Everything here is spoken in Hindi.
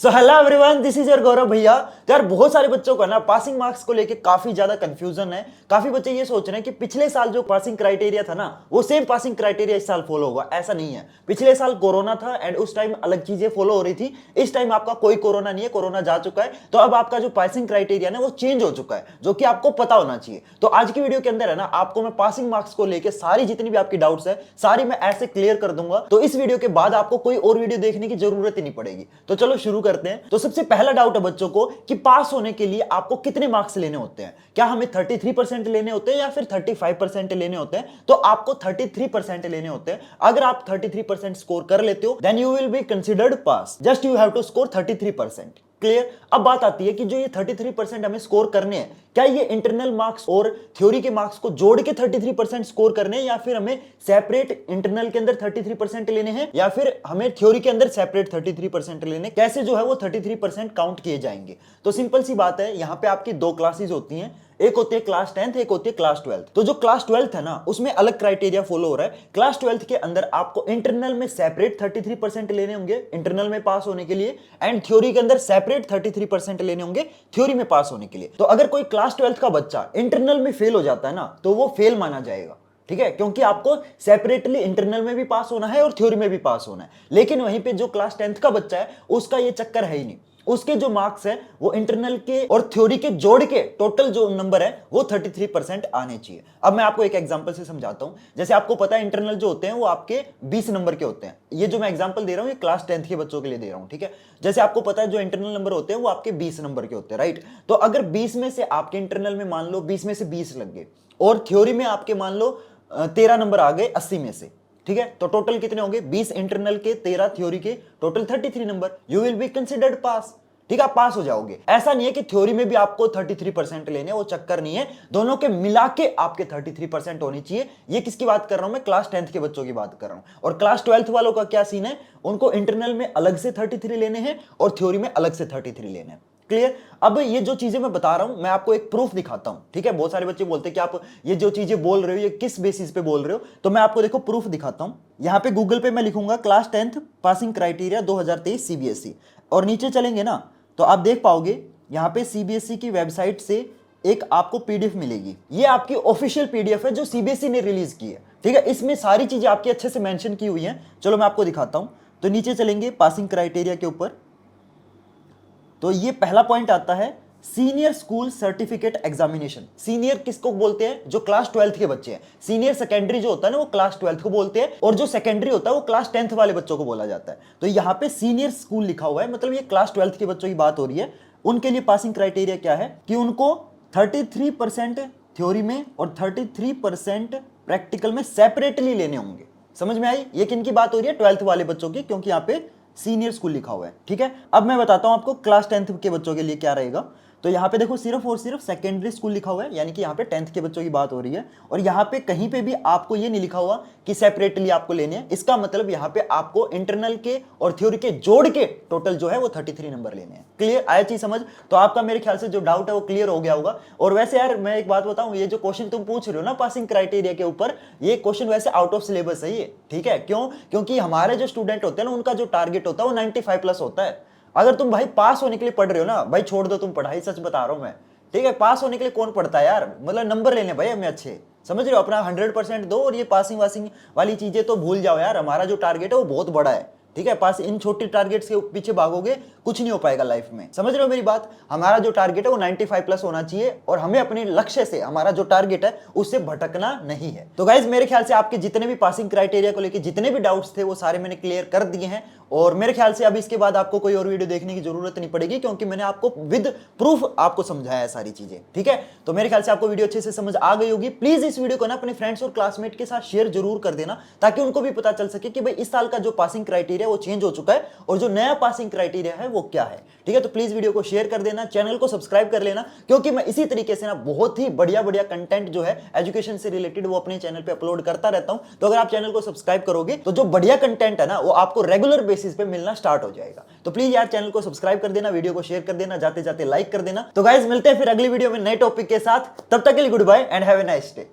So hello everyone, this is your Gaurav भैया। तो यार बहुत सारे बच्चों का ना पासिंग मार्क्स को लेके काफी ज्यादा कंफ्यूजन है। काफी बच्चे ये सोच रहे हैं कि पिछले साल जो पासिंग क्राइटेरिया था ना वो सेम पासिंग क्राइटेरिया इस साल फॉलो होगा। ऐसा नहीं है। पिछले साल कोरोना था एंड उस टाइम अलग चीजें फॉलो हो रही थी। इस टाइम आपका कोई कोरोना नहीं है, कोरोना जा चुका है। तो अब आपका जो पासिंग क्राइटेरिया ना वो चेंज हो चुका है, जो कि आपको पता होना चाहिए। तो आज की वीडियो के अंदर है ना आपको मैं पासिंग मार्क्स को लेकर सारी जितनी भी आपकी डाउट्स है सारी मैं ऐसे क्लियर कर दूंगा। तो इस वीडियो के बाद आपको कोई और वीडियो देखने की जरूरत ही नहीं पड़ेगी। तो चलो शुरू करते हैं। तो सबसे पहला डाउट है बच्चों को कि पास होने के लिए आपको कितने मार्क्स लेने होते हैं। क्या हमें 33% लेने होते हैं या फिर 35% लेने होते हैं? तो आपको 33% लेने होते हैं। अगर आप 33% स्कोर कर लेते हो then you will be considered pass. Just you have to score 33%। Clear. अब बात आती है कि जो ये 33% हमें स्कोर करने हैं, क्या ये इंटरनल मार्क्स और थ्योरी के मार्क्स को जोड़ के 33% स्कोर करने हैं, या फिर हमें सेपरेट इंटरनल के अंदर 33% लेने हैं, या फिर हमें थ्योरी के अंदर सेपरेट 33% लेने? कैसे जो है वो 33% काउंट किए जाएंगे? तो सिंपल सी बात है, यहां पे आपकी दो क्लासेस होती हैं। एक होती है क्लास 10th, एक होती है क्लास 12th। तो जो क्लास 12th है ना उसमें अलग क्राइटेरिया फॉलो हो रहा है। क्लास 12th के अंदर आपको इंटरनल में सेपरेट 33% लेने होंगे इंटरनल में पास होने के लिए, एंड थ्योरी के अंदर सेपरेट 33% लेने होंगे थ्योरी में पास होने के लिए। तो अगर कोई क्लास 12th का बच्चा इंटरनल में फेल हो जाता है ना तो वो फेल माना जाएगा। ठीक है, क्योंकि आपको सेपरेटली इंटरनल में भी पास होना है और थ्योरी में भी पास होना है। लेकिन वहीं पे जो क्लास 10th का बच्चा है उसका ये चक्कर है ही नहीं। उसके जो मार्क्स है वो इंटरनल के और थ्योरी के जोड़ के टोटल जो नंबर है वो 33% आने चाहिए। अब मैं आपको एक एग्जांपल से समझाता हूं। जैसे आपको पता है इंटरनल जो होते हैं वो आपके 20 नंबर के होते हैं। ये जो मैं एग्जांपल दे रहा हूं ये क्लास 10th के बच्चों के लिए दे रहा हूं। ठीक है, जैसे आपको पता है जो इंटरनल नंबर होते हैं वो आपके 20 नंबर के होते हैं, राइट? तो अगर 20 में से आपके इंटरनल में मान लो 20 में से 20 लग गए और थ्योरी में आपके मान लो 13 नंबर आ गए 80 में से। ठीक है, तो टोटल कितने होंगे? 20 इंटरनल के, 13 थ्योरी के, total 33 number. You will be considered pass. ठीक है, आप पास हो जाओगे। ऐसा नहीं है कि थ्योरी में भी आपको 33% लेने, वो चक्कर नहीं है। दोनों के मिला के आपके 33% होनी चाहिए। ये किसकी बात कर रहा हूं मैं? क्लास 10th के बच्चों की बात कर रहा हूं। और क्लास 12th वालों का क्या सीन है? उनको इंटरनल में अलग से 33 लेने हैं और थ्योरी में अलग से 33 लेने हैं। क्लियर। अब ये जो चीजें मैं बता रहा हूं मैं आपको एक प्रूफ दिखाता हूं। ठीक है, बहुत सारे बच्चे बोलते हैं कि आप ये जो चीजें बोल रहे हो ये किस बेसिस पे बोल रहे हो? तो मैं आपको देखो प्रूफ दिखाता हूं। यहां पे गूगल पे मैं लिखूंगा class 10th passing criteria 2023 CBSE, और नीचे चलेंगे ना तो आप देख पाओगे यहां पे सीबीएसई की वेबसाइट से एक आपको पीडीएफ मिलेगी। ये आपकी ऑफिशियल पीडीएफ है जो सीबीएसई ने रिलीज की है। ठीक है, इसमें सारी चीजें आपकी अच्छे से मेंशन की हुई हैं। चलो मैं आपको दिखाता हूं। तो नीचे चलेंगे पासिंग क्राइटेरिया के ऊपर, तो ये पहला पॉइंट आता है senior school certificate examination. Senior किसको बोलते हैं? जो क्लास 12th के बच्चे हैं। सीनियर सेकेंडरी जो होता है ना वो क्लास 12th को बोलते हैं, और जो सेकेंडरी होता है वो क्लास 10th वाले बच्चों को बोला जाता है। तो यहां पे सीनियर स्कूल लिखा हुआ है, मतलब ये क्लास 12th के बच्चों की बात हो रही है। उनके लिए पासिंग क्राइटेरिया क्या है कि उनको 33% थ्योरी में और 33% प्रैक्टिकल में सेपरेटली लेने होंगे। समझ में आई? ये किन की बात हो रही है? 12th वाले बच्चों की, क्योंकि यहां पे सीनियर स्कूल लिखा हुआ है। ठीक है, अब मैं बताता हूं आपको क्लास 10th के बच्चों के लिए क्या रहेगा। तो यहां पे देखो सिर्फ और सिर्फ सेकेंडरी स्कूल लिखा हुआ है, यानी कि यहां पे 10th के बच्चों की बात हो रही है। और यहां पे कहीं पे भी आपको ये नहीं लिखा हुआ कि सेपरेटली आपको लेने हैं। इसका मतलब यहां पे आपको इंटरनल के और थ्योरी के जोड़ के टोटल जो है वो 33 नंबर लेने हैं। क्लियर? आया चीज समझ? तो आपका मेरे ख्याल से जो डाउट है वो क्लियर हो गया होगा। और वैसे यार मैं एक बात बताऊं, ये जो क्वेश्चन तुम पूछ रहे हो ना पासिंग क्राइटेरिया के ऊपर, ये क्वेश्चन वैसे आउट ऑफ सिलेबस है ये। ठीक है, क्यों? क्योंकि हमारे जो स्टूडेंट होते हैं ना उनका जो टारगेट होता है वो 95+ होता है। अगर तुम भाई पास होने के लिए पढ़ रहे हो ना भाई, छोड़ दो तुम पढ़ाई, सच बता रहा हूं मैं। ठीक है, पास होने के लिए कौन पढ़ता है यार? मतलब नंबर लेने भाई हमें अच्छे, समझ रहे हो? अपना 100% दो और ये पासिंग वासिंग वाली चीजें तो भूल जाओ यार। हमारा जो टारगेट है वो बहुत बड़ा है। ठीक है, पास इन छोटी टारगेट्स के पीछे भागोगे कुछ नहीं हो पाएगा लाइफ में। समझ रहे हो मेरी बात? हमारा जो टारगेट है वो 95+ होना चाहिए, और हमें अपने लक्ष्य से, हमारा जो टारगेट है उससे भटकना नहीं है। तो गाइज मेरे ख्याल से आपके जितने भी पासिंग क्राइटेरिया को लेकर जितने भी डाउट्स थे वो सारे मैंने क्लियर कर दिए हैं। और मेरे ख्याल से अब इसके बाद आपको कोई और वीडियो देखने की जरूरत नहीं पड़ेगी, क्योंकि मैंने आपको विद प्रूफ आपको समझाया है सारी चीजें। ठीक है, तो मेरे ख्याल से आपको वीडियो अच्छे से समझ आ गई होगी। प्लीज इस वीडियो को ना अपने फ्रेंड्स और क्लासमेट के साथ शेयर जरूर कर देना, ताकि उनको भी पता चल सके कि भाई इस साल का जो पासिंग क्राइटेरिया वो चेंज हो चुका है और जो नया पासिंग क्राइटेरिया है वो क्या है। ठीक है, तो प्लीज वीडियो को शेयर कर देना, चैनल को सब्सक्राइब कर लेना, क्योंकि मैं इसी तरीके से ना बहुत ही बढ़िया बढ़िया कंटेंट जो है एजुकेशन से रिलेटेड वो अपने चैनल पे अपलोड करता रहता हूं। तो अगर आप चैनल को सब्सक्राइब करोगे तो जो बढ़िया कंटेंट है ना वो आपको रेगुलर बेसिस पे मिलना स्टार्ट हो जाएगा। तो प्लीज यार चैनल को सब्सक्राइब कर देना, वीडियो को शेयर कर देना, जाते जाते लाइक कर देना। तो गाइस मिलते हैं फिर अगली वीडियो में नए टॉपिक के साथ। तब तक के लिए goodbye and have a nice day.